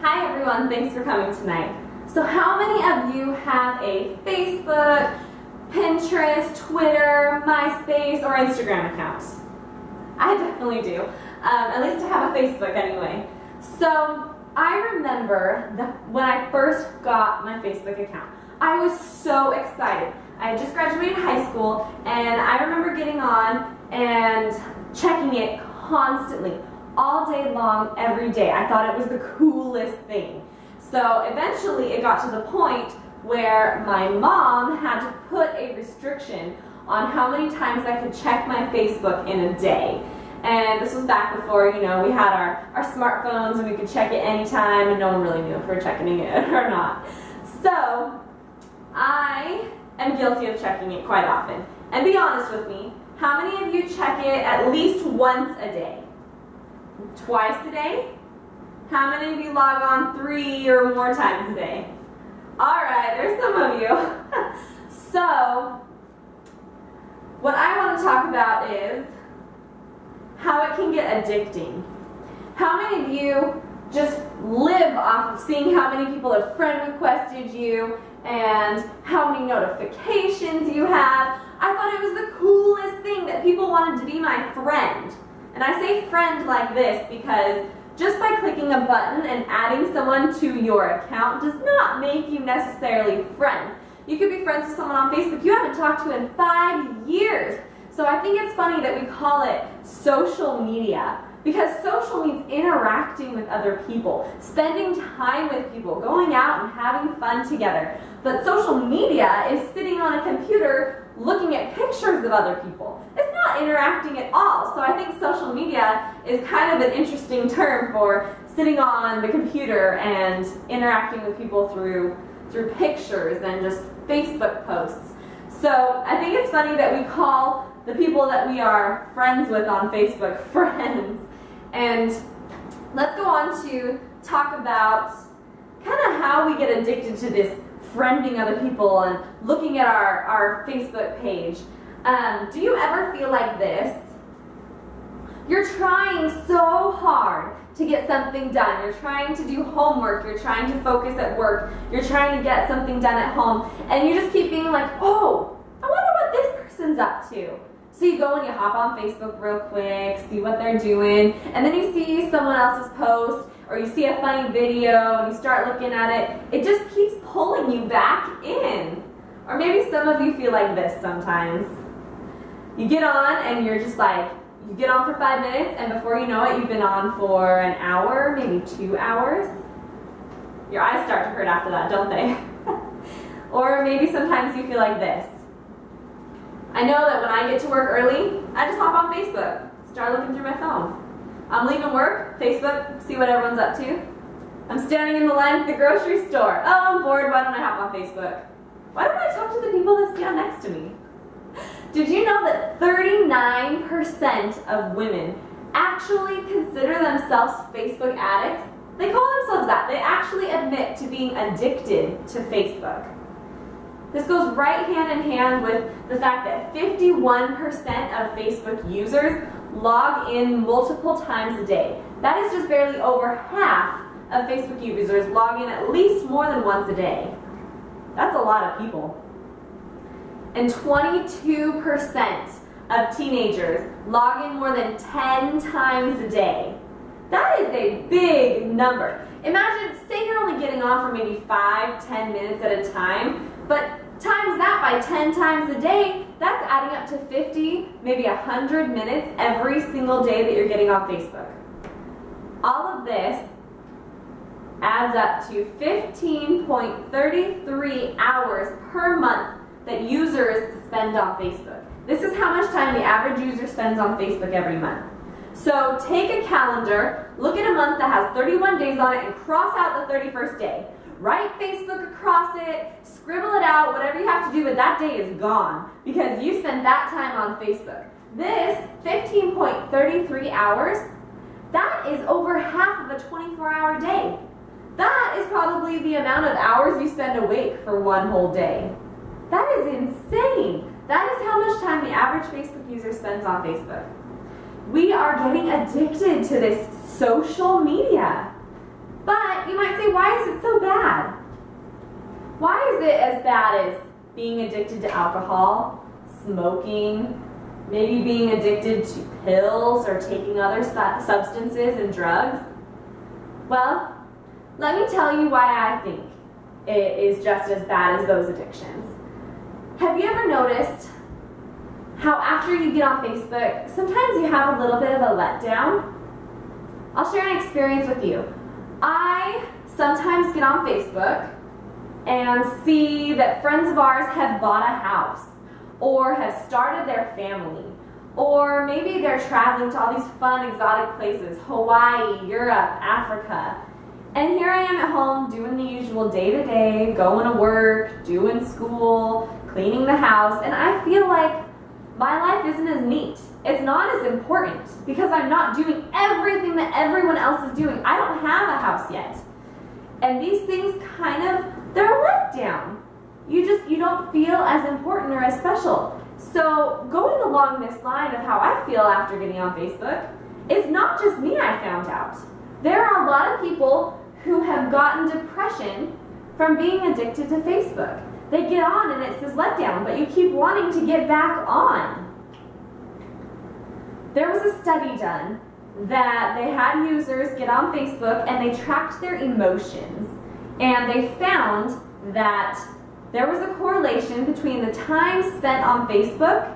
Hi everyone, thanks for coming tonight. So how many of you have a Facebook, Pinterest, Twitter, MySpace, or Instagram account? I definitely do. At least I have a Facebook anyway. So I remember when I first got my Facebook account, I was so excited. I had just graduated high school and I remember getting on and checking it constantly, all day long, every day. I thought it was the coolest thing. So eventually it got to the point where my mom had to put a restriction on how many times I could check my Facebook in a day. And this was back before, we had our smartphones and we could check it anytime and no one really knew if we were checking it or not. So I am guilty of checking it quite often. And be honest with me, how many of you check it at least once a day? Twice a day? How many of you log on 3 or more times a day? Alright, there's some of you. So, what I want to talk about is how it can get addicting. How many of you just live off of seeing how many people have friend requested you and how many notifications you have? I thought it was the coolest thing that people wanted to be my friend. And I say friend like this because just by clicking a button and adding someone to your account does not make you necessarily friends. You could be friends with someone on Facebook you haven't talked to in 5 years. So I think it's funny that we call it social media, because social means interacting with other people, spending time with people, going out and having fun together. But social media is sitting on a computer looking at pictures of other people. It's not interacting at all. So I think social media is kind of an interesting term for sitting on the computer and interacting with people through pictures and just Facebook posts. So I think it's funny that we call the people that we are friends with on Facebook friends. And let's go on to talk about kind of how we get addicted to this friending other people and looking at our Facebook page. Do you ever feel like this? You're trying so hard to get something done. You're trying to do homework. You're trying to focus at work. You're trying to get something done at home. And you just keep being like, oh, I wonder what this person's up to. So you go and you hop on Facebook real quick, see what they're doing, and then you see someone else's post, or you see a funny video, and you start looking at it. It just keeps pulling you back in. Or maybe some of you feel like this sometimes. You get on, and you're just like, you get on for 5 minutes, and before you know it, you've been on for an hour, maybe 2 hours. Your eyes start to hurt after that, don't they? Or maybe sometimes you feel like this. I know that when I get to work early, I just hop on Facebook, start looking through my phone. I'm leaving work, Facebook, see what everyone's up to. I'm standing in the line at the grocery store. Oh, I'm bored, why don't I hop on Facebook? Why don't I talk to the people that stand next to me? Did you know that 39% of women actually consider themselves Facebook addicts? They call themselves that. They actually admit to being addicted to Facebook. This goes right hand in hand with the fact that 51% of Facebook users log in multiple times a day. That is just barely over half of Facebook users log in at least more than once a day. That's a lot of people. And 22% of teenagers log in more than 10 times a day. That is a big number. Imagine, say you're only getting on for maybe 5-10 minutes at a time, but times that by 10 times a day, that's adding up to 50, maybe 100 minutes every single day that you're getting on Facebook. All of this adds up to 15.33 hours per month that users spend on Facebook. This is how much time the average user spends on Facebook every month. So take a calendar, look at a month that has 31 days on it, and cross out the 31st day. Write Facebook across it, scribble it out, whatever you have to do, but that day is gone because you spent that time on Facebook. This 15.33 hours, that is over half of a 24-hour day. That is probably the amount of hours you spend awake for one whole day. That is insane. That is how much time the average Facebook user spends on Facebook. We are getting addicted to this social media. But you might say, why is it so bad? Why is it as bad as being addicted to alcohol, smoking, maybe being addicted to pills or taking other substances and drugs? Well, let me tell you why I think it is just as bad as those addictions. Have you ever noticed how after you get on Facebook, sometimes you have a little bit of a letdown? I'll share an experience with you. I sometimes get on Facebook and see that friends of ours have bought a house or have started their family, or maybe they're traveling to all these fun exotic places, Hawaii, Europe, Africa. And here I am at home doing the usual day-to-day, going to work, doing school, cleaning the house, and I feel like my life isn't as neat. It's not as important because I'm not doing everything that everyone else is doing. I don't have a house yet. And these things they're a letdown. You don't feel as important or as special. So going along this line of how I feel after getting on Facebook, it's not just me, I found out. There are a lot of people who have gotten depression from being addicted to Facebook. They get on and it's this letdown, but you keep wanting to get back on. There was a study done that they had users get on Facebook and they tracked their emotions. And they found that there was a correlation between the time spent on Facebook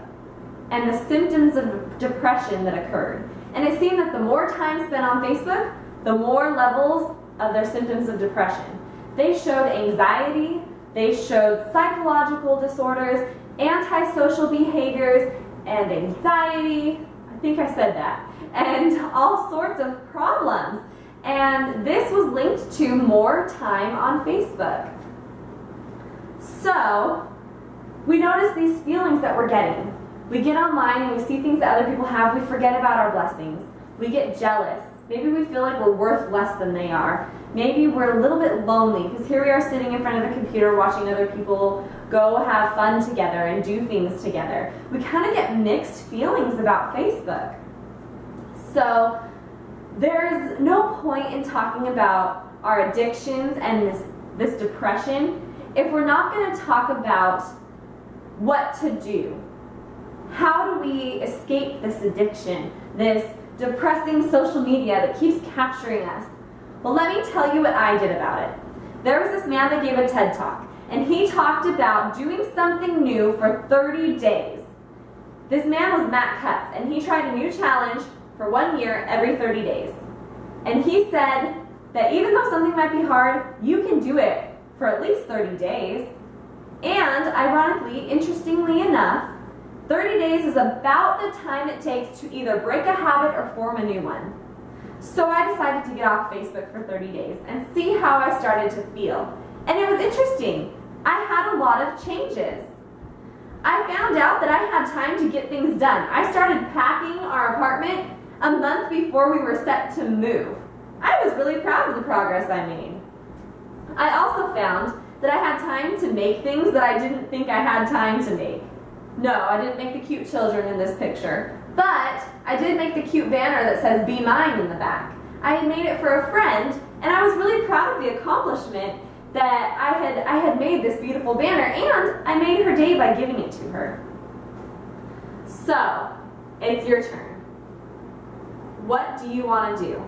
and the symptoms of depression that occurred. And it seemed that the more time spent on Facebook, the more levels of their symptoms of depression. They showed anxiety, they showed psychological disorders, antisocial behaviors, and anxiety, I think I said that, and all sorts of problems. And this was linked to more time on Facebook. So, we notice these feelings that we're getting. We get online and we see things that other people have, we forget about our blessings. We get jealous. Maybe we feel like we're worth less than they are. Maybe we're a little bit lonely because here we are sitting in front of a computer watching other people go have fun together and do things together. We kind of get mixed feelings about Facebook. So there's no point in talking about our addictions and this depression if we're not going to talk about what to do. How do we escape this addiction, this depressing social media that keeps capturing us? Well, let me tell you what I did about it. There was this man that gave a TED Talk, and he talked about doing something new for 30 days. This man was Matt Cutts, and he tried a new challenge for 1 year every 30 days. And he said that even though something might be hard, you can do it for at least 30 days. And ironically, interestingly enough, 30 days is about the time it takes to either break a habit or form a new one. So I decided to get off Facebook for 30 days and see how I started to feel. And it was interesting. I had a lot of changes. I found out that I had time to get things done. I started packing our apartment a month before we were set to move. I was really proud of the progress I made. I also found that I had time to make things that I didn't think I had time to make. No, I didn't make the cute children in this picture, but I did make the cute banner that says "Be Mine" in the back. I had made it for a friend, and I was really proud of the accomplishment that I had made this beautiful banner, and I made her day by giving it to her. So, it's your turn. What do you want to do?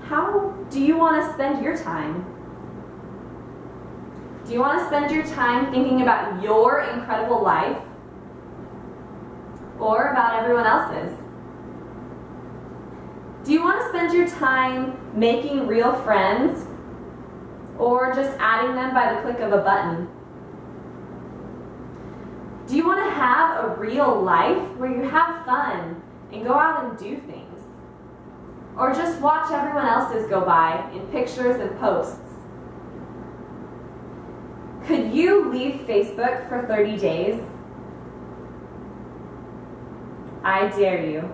How do you want to spend your time? Do you want to spend your time thinking about your incredible life or about everyone else's? Do you want to spend your time making real friends or just adding them by the click of a button? Do you want to have a real life where you have fun and go out and do things? Or just watch everyone else's go by in pictures and posts? Could you leave Facebook for 30 days? I dare you.